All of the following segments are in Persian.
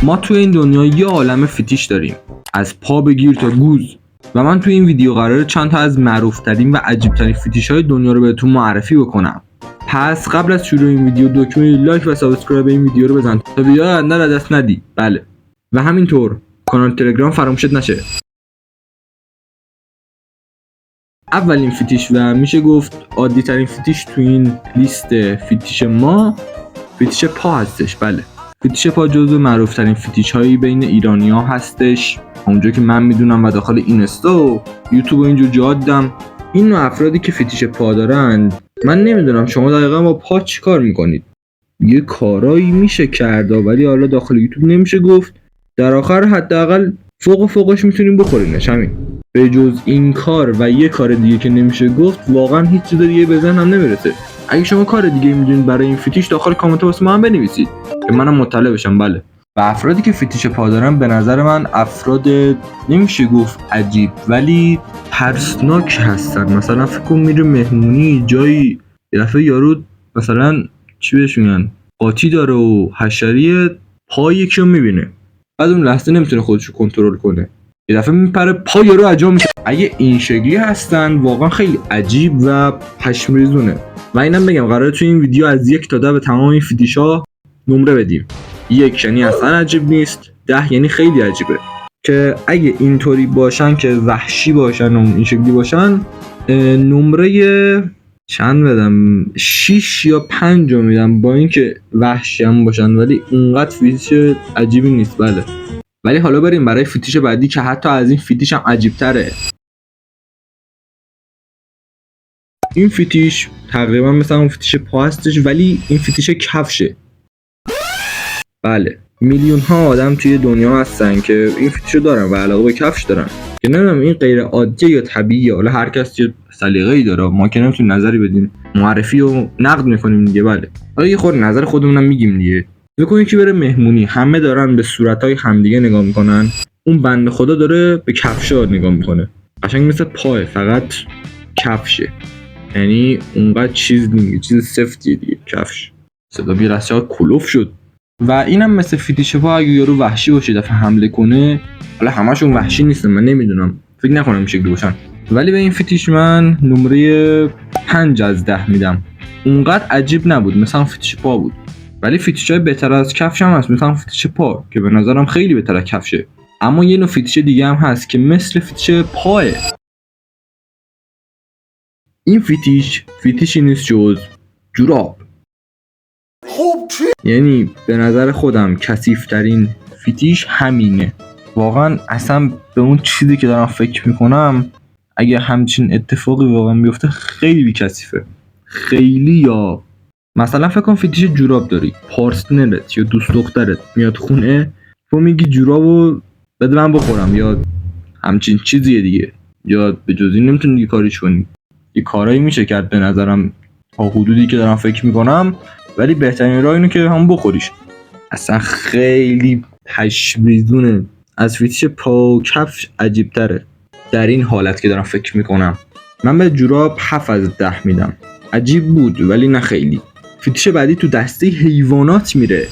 ما تو این دنیا یه عالمه فیتیش داریم، از پا بگیر تا گوز، و من تو این ویدیو قراره چند تا از معروف‌ترین و عجیب‌ترین فیتیش‌های دنیا رو بهتون معرفی بکنم. پس قبل از شروع این ویدیو دکمه لایک و سابسکرایب این ویدیو رو بزن تا ویدیو آینده رو دست ندی. بله، و همینطور کانال تلگرام فراموشت نشه. اولین فیتیش و میشه گفت عادی ترین فیتیش تو این لیست فیتیش ما فیتیش پا هستش. بله، فیتیش پا جزو معروف ترین فیتیش هایی بین ایرانی ها هستش، اونجا که من میدونم و داخل اینستا و یوتیوب و اینجور جا دیدم. این نوع افرادی که فیتیش پا دارن، من نمیدونم شما دقیقا با پا چی کار میکنید. یه کارایی میشه کرد ولی حالا داخل یوتیوب نمیشه گفت. در آخر حداقل فوقش میتونیم بخورینش. همین. به جز این کار و یه کار دیگه که نمیشه گفت، واقعا هیچ چیز دیگه به ذهنم نمیرسه. اگه شما کار دیگه میدونید برای این فیتیش، داخل کامنت واسه من بنویسید که منم مطلع بشم. بله. و افرادی که فیتیش پا دارن به نظر من افراد نمیشه گفت عجیب ولی ترسناک هستن. مثلا فکر کن میره مهمونی جایی، یه دفعه یارو مثلا چی بهش میگن قاطی داره و حشری پای یکی رو میبینه، بعد اون لحظه نمیتونه خودشو کنترل کنه، یه دفعه میپره پای یارو اجا میشه. اگه این شکلی هستن واقعا خیلی عجیب و پشمریزونه. و اینم بگم قراره تو این ویدیو از 1 تا 10 به تمام این فیتیشا نمره بدیم. 1 یعنی اصلا عجیب نیست، 10 یعنی خیلی عجیبه. که اگه اینطوری باشن که وحشی باشن و این شکلی باشن، نمره چند بدم؟ 6 یا 5 میدم، با اینکه وحشی هم باشن ولی اونقدر فیتیش عجیبی نیست. بله. ولی حالا بریم برای فیتیش بعدی که حتی از این فیتیش هم عجیب تره. این فیتیش تقریبا مثل اون فیتیش پا هستش ولی این فیتیش کفشه. بله، میلیون ها آدم توی دنیا هستن که این فیتیشو دارن و علاقه به کفش دارن. که نمیدونم این غیر عادیه یا طبیعیه، حالا هر کس یه سلیقه‌ای داره، ما که نمیتونیم نظری بدیم، معرفی و نقد میکنیم دیگه. بله، حالا یه خورده نظر خودمونم میگیم دیگه. بکنید که بره مهمونی، همه دارن به صورتای همدیگه نگاه میکنن، اون بنده خدا داره به کفشا نگاه میکنه، قشنگ مثل پای، فقط کفشه. یعنی اونقدر چیز نیست، چیز سفتیه دیگه کفش. صدا بیرسه کلوف شد. و اینم مثل فیتیش پا، اگه یارو وحشی باشه دفعه حمله کنه، حالا همشون وحشی نیستن، من نمیدونم، فکر نکنم این شکلی باشن، ولی به این فیتیش من نمره 5 از 10 میدم. اونقدر عجیب نبود، مثلا فیتیش پا بود. ولی فیتیشای بهتر از کفش هم هست، مثلا فیتیش پا که به نظرم خیلی بهتر از کفشه. اما یه نوع فیتیش دیگه هم هست که مثل فیتیش پاه. این فیتیشی نیست جز جوراب. یعنی به نظر خودم کثیف‌ترین فیتیش همینه. واقعا اصلا به اون چیزی که دارم فکر میکنم، اگه همچین اتفاقی واقعا بیفته خیلی کثیفه. خیلی. یا مثلا فکر کن فیتیش جوراب داری، پارتنرت یا دوست دخترت میاد خونه، تو میگی جورابو بده من بخورم یا همچین چیزیه دیگه، یا به جز این نمیتونی دیگه کاریش کنی. یه کارایی میشه کرد به نظرم تا حدودی که دارم فکر میکنم، ولی بهترین راه اینه که هم بخوریش. اصلا خیلی پشمریزونه. از فیتیش پا و کفش عجیب تره در این حالت که دارم فکر میکنم. من به جوراب 7 از 10 میدم. عجیب بود ولی نه خیلی. فیتیش بعدی تو دسته حیوانات میره.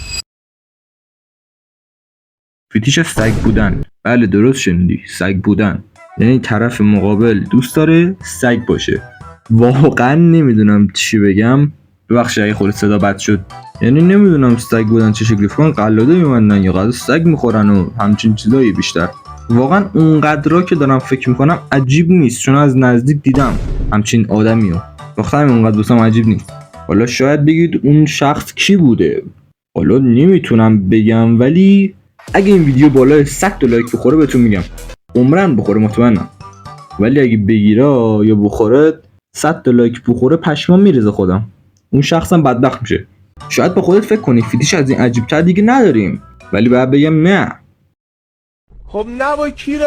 فیتیش سگ بودن. بله درست شنیدی، سگ بودن. یعنی طرف مقابل دوست داره سگ باشه. واقعا نمیدونم چی بگم، ببخشید اگه خورد صدا بد شد. یعنی نمیدونم سگ بودن چه شکلی، فکر کنم قلاده میمندن یا غذا سگ میخورن و همچین چیزایی بیشتر. واقعا اونقدرا که دارم فکر میکنم عجیب نیست، چون از نزدیک دیدم همچین آدمیو. واقعا اونقدر دوستم عجیب نیست. حالا شاید بگید اون شخص کی بوده، حالا نمیتونم بگم، ولی اگه این ویدیو بالای 100 تا لایک بخوره بهتون میگم. عمرن بخوره مطمئنم، ولی اگه بگیره یا بخوره 100 تا لایک بخوره پشمام میریزه خودم، اون شخصم بدبخت میشه. شاید با خودت فکر کنی فیتیش از این عجیب تر دیگه نداریم، ولی باید بگم نه. خب نبای کیر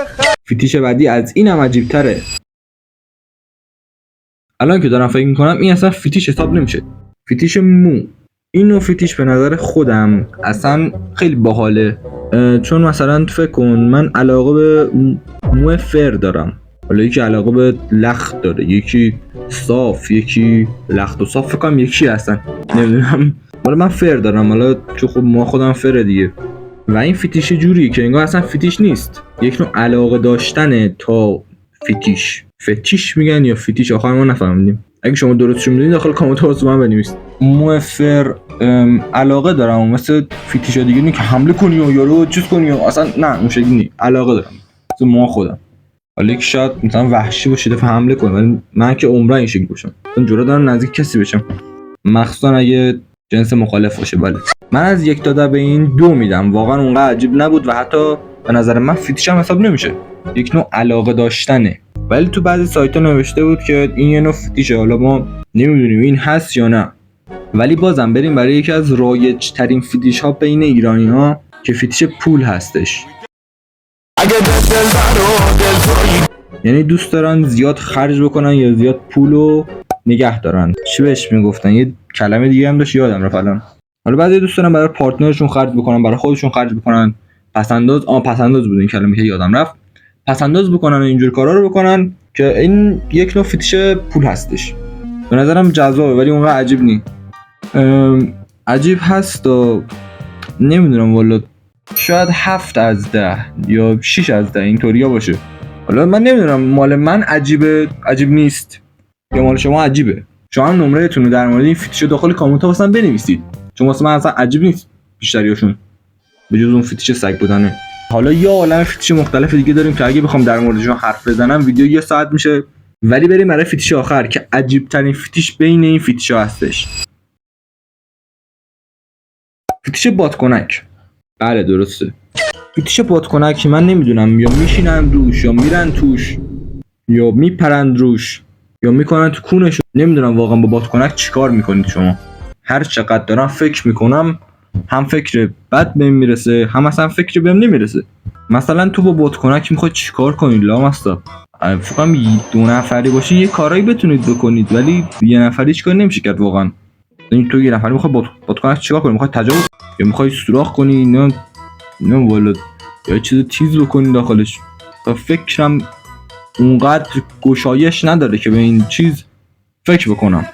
فیتیش بعدی از این هم عجیب تره. الان که دارم فکر میکنم این اصلا فیتیش حساب نمیشه. فیتیش مو. این نوع فیتیش به نظر خودم اصلا خیلی باحاله، چون مثلا فکر کن من علاقه به مو فر دارم، حالا یکی علاقه به لخت داره، یکی صاف، یکی لخت و صاف، فکر کنم یکی هستن، نمیدونم. حالا من فر دارم، حالا چون خب ما خودم فر دیگه. و این فیتیش جوریه که انگار اصلا فیتیش نیست، یک نوع علاقه داشتنه تا فیتیش. فتیش میگن یا فیتیش، آخر ما نفهمیدیم. اگه شما درستش میدونید داخل کامنت ها واسه من بنویسید. موفر علاقه دارم مثل فیتیشا دیگه نیست که حمله کنی و یارو چیز کنی و اصلا نه اون شکلی نیست. علاقه دارم مثل ما خودم، حالا که شاید مثلا وحشی باشه دفعه حمله کنه، ولی من که عمرن این شکلی باشم، چون جرأت دارم نزدیک کسی بشم، مخصوصا اگه جنس مخالف باشه. بله من از 1 تا 10 به این 2 میدم. واقعا اونقدر عجیب نبود و حتی به نظر من فیتیش هم حساب نمیشه، یک نوع علاقه داشتنه. ولی تو بعضی سایت‌ها نوشته بود که این یه نوع فیتیشه، حالا ما نمیدونیم این هست یا نه. ولی بازم بریم برای یکی از رایج ترین فیتیش ها بین ایرانی ها که فیتیش پول هستش. یعنی دوست دارن زیاد خرج بکنن یا زیاد پولو نگه دارن. چی بهش میگفتن؟ یه کلمه دیگه هم داشت یادم رفت الان. حالا بعضی دوست دارن برای پارتنرشون خرج بکنن، برای خودشون خرج بکنن، پسنداز بود این کلمه که یادم رفت، پسنداز بکنن و اینجور کارا رو بکنن که این یک نوع فیتیش پول هستش. به نظرم جذابه ولی اونقدر عجیب نی. عجیب هست و نمیدونم والا، شاید 7 از 10 یا 6 از 10 اینطوریا باشه. حالا من نمیدونم مال من عجیب نیست یا مال شما عجیبه. شما هم نمرهتون رو در مورد این فیتیش داخل کامنت ها واسم بنویسید، چون واسه من اصلا عجیب نیست بیشتریاشون به جز اون فیتیش سگ بودنه. حالا یه عالمه فیتیش مختلف دیگه داریم که اگه بخوام در موردشون حرف بزنم ویدیو 1 ساعت میشه. ولی بریم برای فیتیش آخر که عجیب ترین فیتیش بین این فیتیش ها هستش. فیتیش بادکنک. بله درسته، فیتیش بادکنک. من نمیدونم یا میشینن روش یا میرن توش یا میپرن روش یا میکنن تو کونشون. نمیدونم واقعا با بادکنک چیکار میکنید شما. هر چقدر دارم فکر میکنم هم فکر بد بهم میرسه هم اصلا فکر بهم نمیرسه. مثلا تو با بادکنک میخواید چیکار کنید؟ لامصب فقط 2 نفری باشه یه کارایی بتونید بکنید، ولی یه نفری چیکار نمیشه کرد واقعا. این تو یه نفری میخواد بادکنک چیکار کنی؟ میخواد تجاوز یا میخوای سوراخ کنی؟ نه والا، یا چیز تیز بکنی داخلش. تا فکرم اونقدر گشایش نداره که به این چیز فکر بکنم.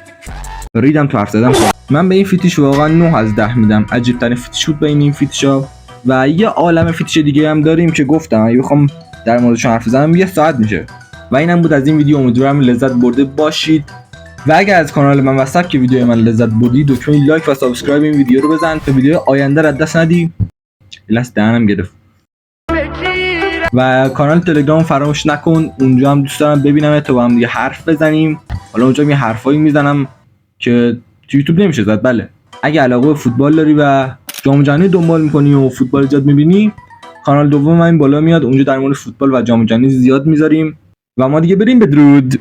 ریدم تو حرف زدم. من به این فیتیش واقعا 9 از 10 میدم. عجیب ترین فیتیش بود بین این فیتیشا. و یه عالمه فیتیش دیگه هم داریم که گفتم اگه بخوام در موردشون حرف بزنم 1 ساعت میشه. و اینم بود از این ویدیو. امیدوارم لذت برده باشید و اگر از کانال من و سبک ویدیو من لذت بردید دکمه لایک و سابسکرایب این ویدیو رو بزن تا ویدیو آینده را دست ندی. لاس دهنم گرفت. و کانال تلگرام فراموش نکن، اونجا هم دوست دارم ببینم تا با هم دیگه حرف بزنیم. حالا اونجا یه حرفایی میزنم که تو یوتیوب نمیشه زد. بله اگه علاقه به فوتبال داری و جام جهانی دنبال میکنی و فوتبال زیاد میبینی، کانال دوم من بالا میاد، اونجا در مورد فوتبال و جام جهانی زیاد میذاریم. و ما دیگه بریم بدرود.